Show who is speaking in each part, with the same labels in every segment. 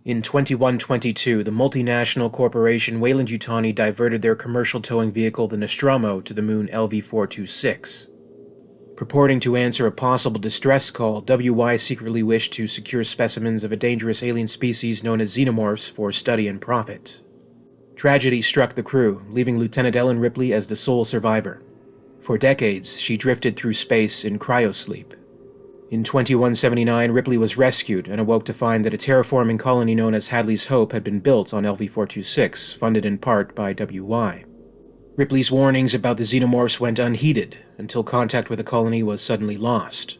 Speaker 1: In 2122, the multinational corporation Weyland-Yutani diverted their commercial towing vehicle the Nostromo to the moon LV-426. Purporting to answer a possible distress call, WY secretly wished to secure specimens of a dangerous alien species known as xenomorphs for study and profit. Tragedy struck the crew, leaving Lieutenant Ellen Ripley as the sole survivor. For decades, she drifted through space in cryosleep. In 2179, Ripley was rescued and awoke to find that a terraforming colony known as Hadley's Hope had been built on LV-426, funded in part by WY. Ripley's warnings about the xenomorphs went unheeded, until contact with the colony was suddenly lost.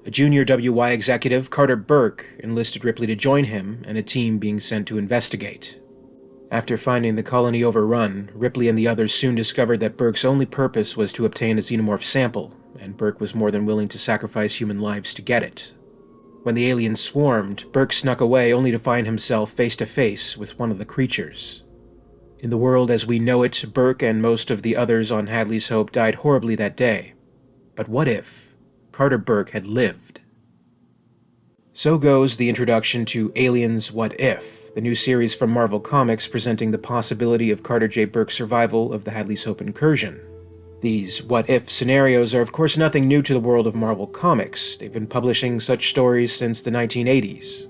Speaker 1: A junior WY executive, Carter Burke, enlisted Ripley to join him and a team being sent to investigate. After finding the colony overrun, Ripley and the others soon discovered that Burke's only purpose was to obtain a xenomorph sample, and Burke was more than willing to sacrifice human lives to get it. When the aliens swarmed, Burke snuck away only to find himself face to face with one of the creatures. In the world as we know it, Burke and most of the others on Hadley's Hope died horribly that day. But what if Carter Burke had lived? So goes the introduction to Aliens What If, the new series from Marvel Comics presenting the possibility of Carter J. Burke's survival of the Hadley's Hope incursion. These what-if scenarios are of course nothing new to the world of Marvel Comics. They've been publishing such stories since the 1980s.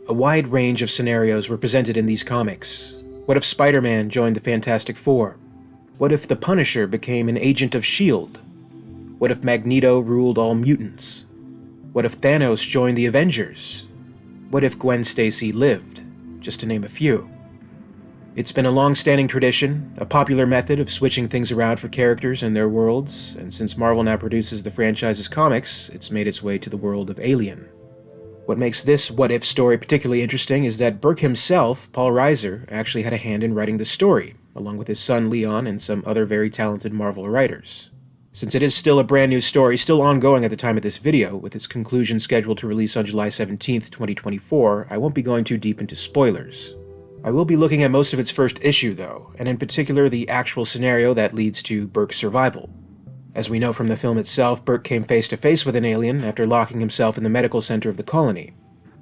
Speaker 1: A wide range of scenarios were presented in these comics. What if Spider-Man joined the Fantastic Four? What if the Punisher became an agent of S.H.I.E.L.D.? What if Magneto ruled all mutants? What if Thanos joined the Avengers? What if Gwen Stacy lived? Just to name a few. It's been a long-standing tradition, a popular method of switching things around for characters and their worlds, and since Marvel now produces the franchise's comics, it's made its way to the world of Alien. What makes this what-if story particularly interesting is that Burke himself, Paul Reiser, actually had a hand in writing the story, along with his son Leon and some other very talented Marvel writers. Since it is still a brand new story, still ongoing at the time of this video, with its conclusion scheduled to release on July 17th, 2024, I won't be going too deep into spoilers. I will be looking at most of its first issue, though, and in particular the actual scenario that leads to Burke's survival. As we know from the film itself, Burke came face to face with an alien after locking himself in the medical center of the colony.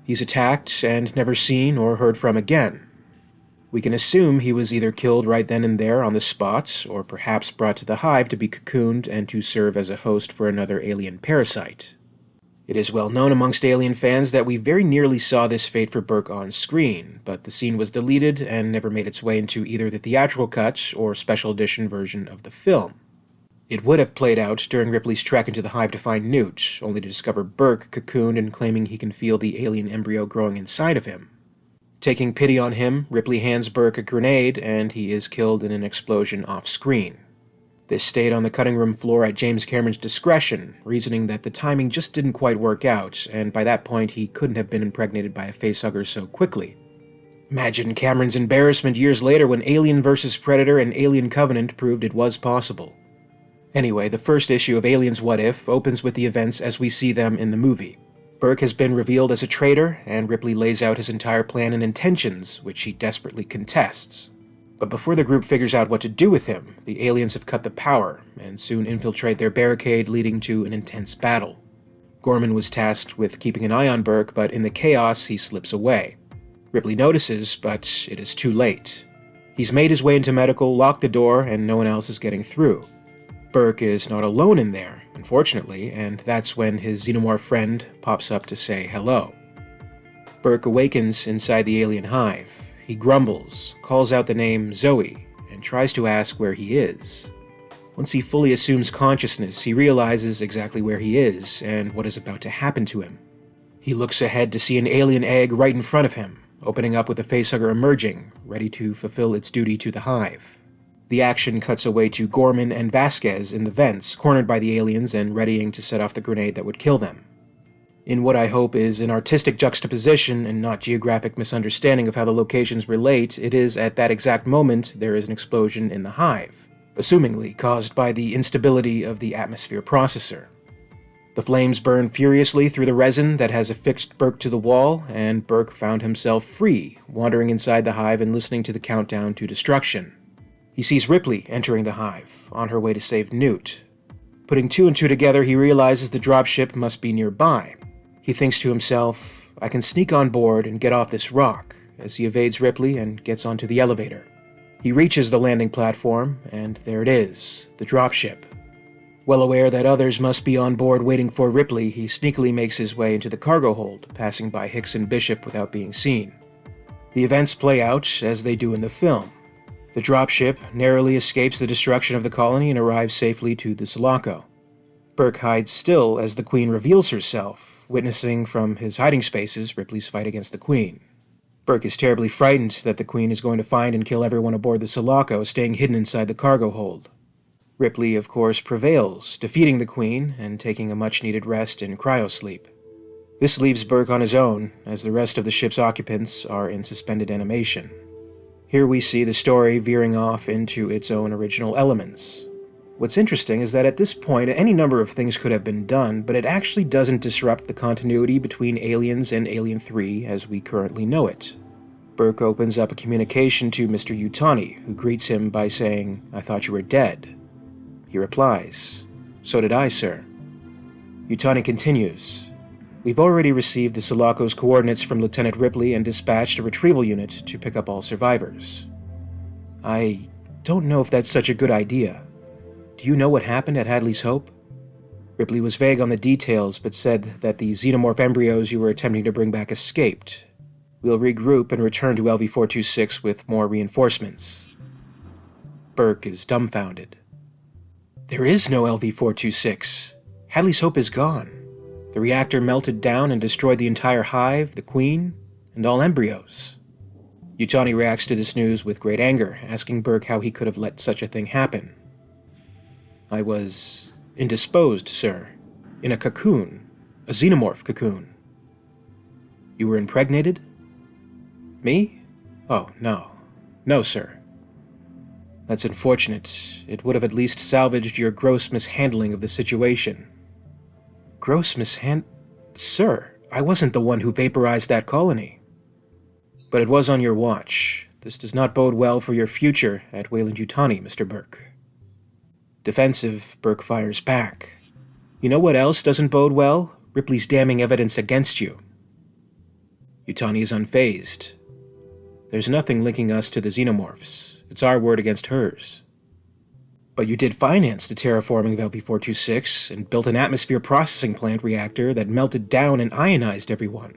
Speaker 1: He's attacked and never seen or heard from again. We can assume he was either killed right then and there on the spot, or perhaps brought to the hive to be cocooned and to serve as a host for another alien parasite. It is well known amongst Alien fans that we very nearly saw this fate for Burke on screen, but the scene was deleted and never made its way into either the theatrical cut or special edition version of the film. It would have played out during Ripley's trek into the hive to find Newt, only to discover Burke cocooned and claiming he can feel the alien embryo growing inside of him. Taking pity on him, Ripley hands Burke a grenade, and he is killed in an explosion off-screen. This stayed on the cutting room floor at James Cameron's discretion, reasoning that the timing just didn't quite work out, and by that point he couldn't have been impregnated by a facehugger so quickly. Imagine Cameron's embarrassment years later when Alien vs. Predator and Alien Covenant proved it was possible. Anyway, the first issue of Aliens What If opens with the events as we see them in the movie. Burke has been revealed as a traitor, and Ripley lays out his entire plan and intentions, which he desperately contests. But before the group figures out what to do with him, the aliens have cut the power, and soon infiltrate their barricade, leading to an intense battle. Gorman was tasked with keeping an eye on Burke, but in the chaos he slips away. Ripley notices, but it is too late. He's made his way into medical, locked the door, and no one else is getting through. Burke is not alone in there, unfortunately, and that's when his xenomorph friend pops up to say hello. Burke awakens inside the alien hive. He grumbles, calls out the name Zoe, and tries to ask where he is. Once he fully assumes consciousness, he realizes exactly where he is and what is about to happen to him. He looks ahead to see an alien egg right in front of him, opening up with a facehugger emerging, ready to fulfill its duty to the hive. The action cuts away to Gorman and Vasquez in the vents, cornered by the aliens and readying to set off the grenade that would kill them. In what I hope is an artistic juxtaposition and not geographic misunderstanding of how the locations relate, it is at that exact moment there is an explosion in the hive, assumingly caused by the instability of the atmosphere processor. The flames burn furiously through the resin that has affixed Burke to the wall, and Burke found himself free, wandering inside the hive and listening to the countdown to destruction. He sees Ripley entering the hive, on her way to save Newt. Putting two and two together, he realizes the dropship must be nearby. He thinks to himself, I can sneak on board and get off this rock, as he evades Ripley and gets onto the elevator. He reaches the landing platform, and there it is, the dropship. Well aware that others must be on board waiting for Ripley, he sneakily makes his way into the cargo hold, passing by Hicks and Bishop without being seen. The events play out as they do in the film. The dropship narrowly escapes the destruction of the colony and arrives safely to the Sulaco. Burke hides still as the Queen reveals herself, witnessing from his hiding spaces Ripley's fight against the Queen. Burke is terribly frightened that the Queen is going to find and kill everyone aboard the Sulaco, staying hidden inside the cargo hold. Ripley, of course, prevails, defeating the Queen and taking a much-needed rest in cryosleep. This leaves Burke on his own, as the rest of the ship's occupants are in suspended animation. Here we see the story veering off into its own original elements. What's interesting is that at this point, any number of things could have been done, but it actually doesn't disrupt the continuity between Aliens and Alien 3 as we currently know it. Burke opens up a communication to Mr. Yutani, who greets him by saying, "I thought you were dead." He replies, "So did I, sir." Yutani continues, "We've already received the Sulaco's coordinates from Lieutenant Ripley and dispatched a retrieval unit to pick up all survivors." "I don't know if that's such a good idea. Do you know what happened at Hadley's Hope?" Ripley was vague on the details, but said that the xenomorph embryos you were attempting to bring back escaped. We'll regroup and return to LV-426 with more reinforcements. Burke is dumbfounded. There is no LV-426. Hadley's Hope is gone. The reactor melted down and destroyed the entire hive, the Queen, and all embryos. Yutani reacts to this news with great anger, asking Burke how he could have let such a thing happen. "I was indisposed, sir. In a cocoon. A xenomorph cocoon." "You were impregnated?" "Me? Oh, no. No, sir." "That's unfortunate. It would have at least salvaged your gross mishandling of the situation." "Gross Sir, I wasn't the one who vaporized that colony." "But it was on your watch. This does not bode well for your future at Weyland-Yutani, Mr. Burke." Defensive, Burke fires back. "You know what else doesn't bode well? Ripley's damning evidence against you." Yutani is unfazed. "There's nothing linking us to the xenomorphs. It's our word against hers." "But you did finance the terraforming of LV-426 and built an atmosphere processing plant reactor that melted down and ionized everyone.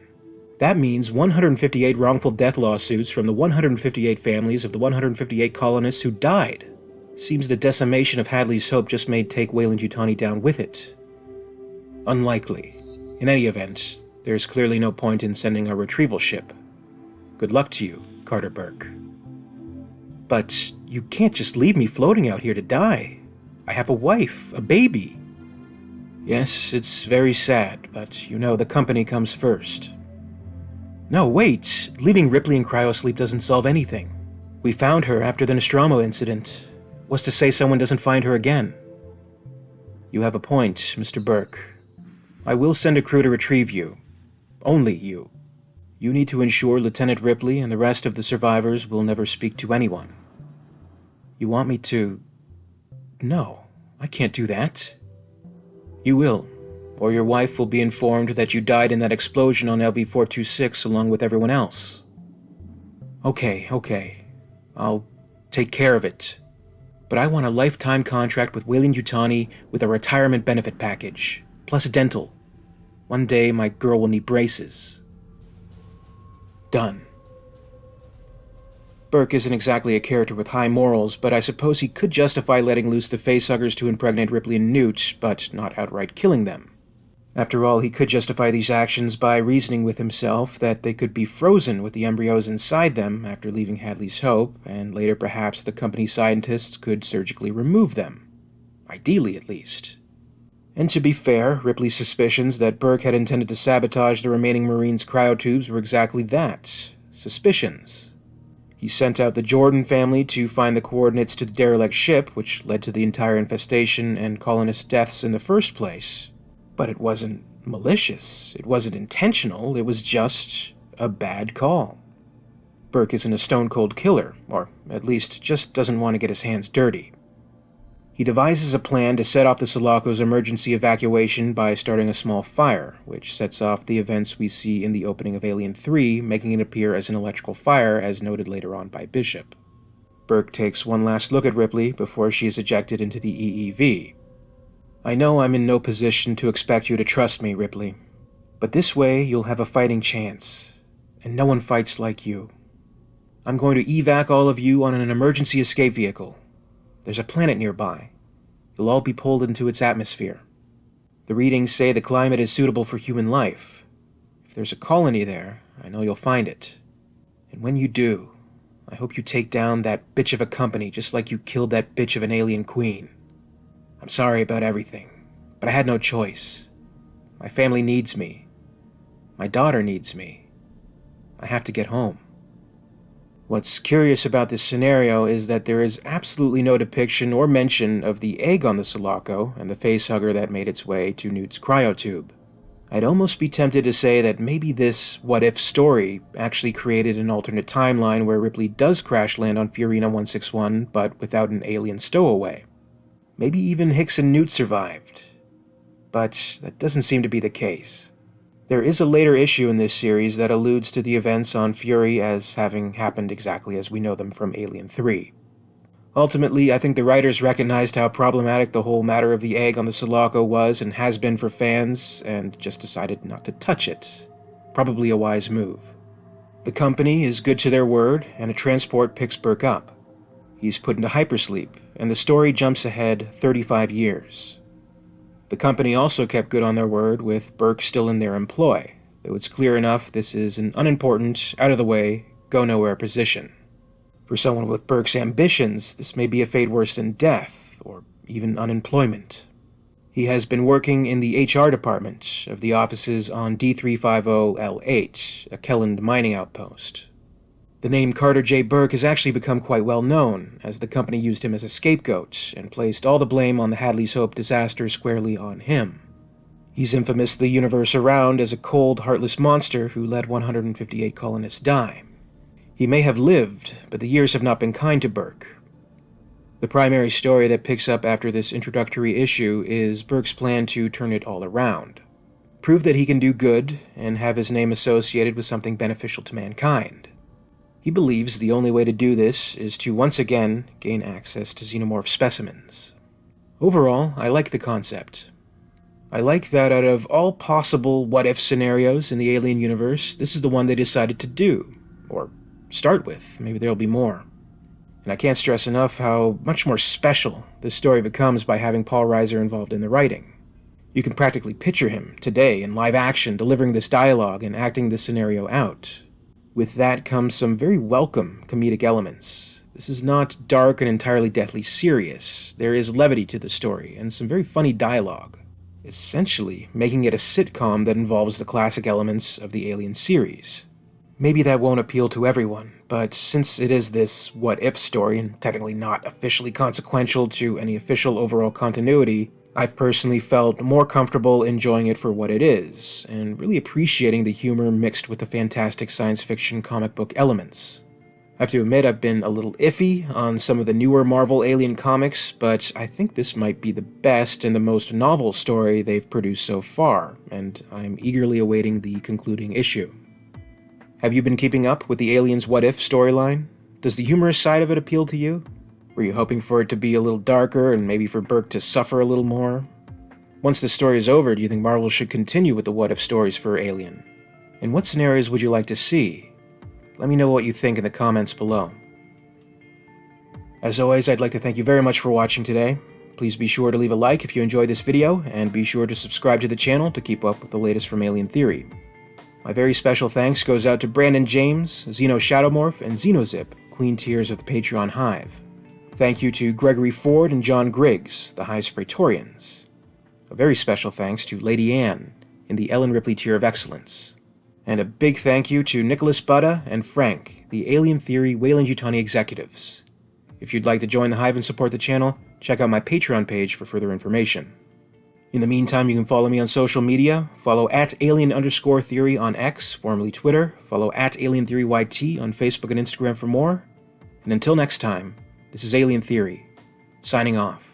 Speaker 1: That means 158 wrongful death lawsuits from the 158 families of the 158 colonists who died. Seems the decimation of Hadley's Hope just may take Weyland-Yutani down with it." "Unlikely. In any event, there's clearly no point in sending a retrieval ship. Good luck to you, Carter Burke." "But you can't just leave me floating out here to die. I have a wife, a baby." "Yes, it's very sad, but you know the company comes first." "No, wait. Leaving Ripley in cryosleep doesn't solve anything. We found her after the Nostromo incident. What's to say someone doesn't find her again?" "You have a point, Mr. Burke. I will send a crew to retrieve you. Only you. You need to ensure Lieutenant Ripley and the rest of the survivors will never speak to anyone." "You want me to—" "No, I can't do that." "You will, or your wife will be informed that you died in that explosion on LV-426 along with everyone else." Okay. I'll take care of it. But I want a lifetime contract with Weyland-Yutani with a retirement benefit package, plus dental. One day my girl will need braces. Done. Burke isn't exactly a character with high morals, but I suppose he could justify letting loose the facehuggers to impregnate Ripley and Newt, but not outright killing them. After all, he could justify these actions by reasoning with himself that they could be frozen with the embryos inside them after leaving Hadley's Hope, and later perhaps the company scientists could surgically remove them. Ideally, at least. And to be fair, Ripley's suspicions that Burke had intended to sabotage the remaining Marines' cryotubes were exactly that, suspicions. He sent out the Jordan family to find the coordinates to the derelict ship, which led to the entire infestation and colonist deaths in the first place. But it wasn't malicious, it wasn't intentional, it was just a bad call. Burke isn't a stone-cold killer, or at least just doesn't want to get his hands dirty. He devises a plan to set off the Sulaco's emergency evacuation by starting a small fire, which sets off the events we see in the opening of Alien 3, making it appear as an electrical fire, as noted later on by Bishop. Burke takes one last look at Ripley before she is ejected into the EEV. "I know I'm in no position to expect you to trust me, Ripley, but this way you'll have a fighting chance, and no one fights like you. I'm going to evac all of you on an emergency escape vehicle. There's a planet nearby. You'll all be pulled into its atmosphere. The readings say the climate is suitable for human life. If there's a colony there, I know you'll find it. And when you do, I hope you take down that bitch of a company just like you killed that bitch of an alien queen. I'm sorry about everything, but I had no choice. My family needs me. My daughter needs me. I have to get home." What's curious about this scenario is that there is absolutely no depiction or mention of the egg on the Sulaco and the facehugger that made its way to Newt's cryotube. I'd almost be tempted to say that maybe this what-if story actually created an alternate timeline where Ripley does crash land on Fiorina 161, but without an alien stowaway. Maybe even Hicks and Newt survived. But that doesn't seem to be the case. There is a later issue in this series that alludes to the events on Fury as having happened exactly as we know them from Alien 3. Ultimately, I think the writers recognized how problematic the whole matter of the egg on the Sulaco was and has been for fans, and just decided not to touch it. Probably a wise move. The company is good to their word, and a transport picks Burke up. He's put into hypersleep, and the story jumps ahead 35 years. The company also kept good on their word with Burke still in their employ, though it's clear enough this is an unimportant, out-of-the-way, go-nowhere position. For someone with Burke's ambitions, this may be a fate worse than death, or even unemployment. He has been working in the HR department of the offices on D350L8, a Kelland mining outpost. The name Carter J. Burke has actually become quite well known, as the company used him as a scapegoat and placed all the blame on the Hadley's Hope disaster squarely on him. He's infamous to the universe around as a cold, heartless monster who let 158 colonists die. He may have lived, but the years have not been kind to Burke. The primary story that picks up after this introductory issue is Burke's plan to turn it all around. Prove that he can do good, and have his name associated with something beneficial to mankind. He believes the only way to do this is to once again gain access to xenomorph specimens. Overall, I like the concept. I like that out of all possible what-if scenarios in the Alien universe, this is the one they decided to do, or start with. Maybe there'll be more. And I can't stress enough how much more special this story becomes by having Paul Reiser involved in the writing. You can practically picture him, today, in live action, delivering this dialogue and acting this scenario out. With that comes some very welcome comedic elements. This is not dark and entirely deathly serious. There is levity to the story, and some very funny dialogue, essentially making it a sitcom that involves the classic elements of the Alien series. Maybe that won't appeal to everyone, but since it is this what-if story, and technically not officially consequential to any official overall continuity, I've personally felt more comfortable enjoying it for what it is, and really appreciating the humor mixed with the fantastic science fiction comic book elements. I have to admit I've been a little iffy on some of the newer Marvel Alien comics, but I think this might be the best and the most novel story they've produced so far, and I'm eagerly awaiting the concluding issue. Have you been keeping up with the Aliens What If storyline? Does the humorous side of it appeal to you? Were you hoping for it to be a little darker and maybe for Burke to suffer a little more? Once the story is over, do you think Marvel should continue with the what-if stories for Alien? And what scenarios would you like to see? Let me know what you think in the comments below. As always, I'd like to thank you very much for watching today. Please be sure to leave a like if you enjoyed this video, and be sure to subscribe to the channel to keep up with the latest from Alien Theory. My very special thanks goes out to Brandon James, XenoShadowMorph, and XenoZip, Queen Tiers of the Patreon Hive. Thank you to Gregory Ford and John Griggs, the Hive's Praetorians. A very special thanks to Lady Anne in the Ellen Ripley Tier of Excellence. And a big thank you to Nicholas Butta and Frank, the Alien Theory Weyland-Yutani executives. If you'd like to join the Hive and support the channel, check out my Patreon page for further information. In the meantime, you can follow me on social media. Follow @alien_theory on X, formerly Twitter. Follow @alientheoryyt on Facebook and Instagram for more. And until next time, this is Alien Theory, signing off.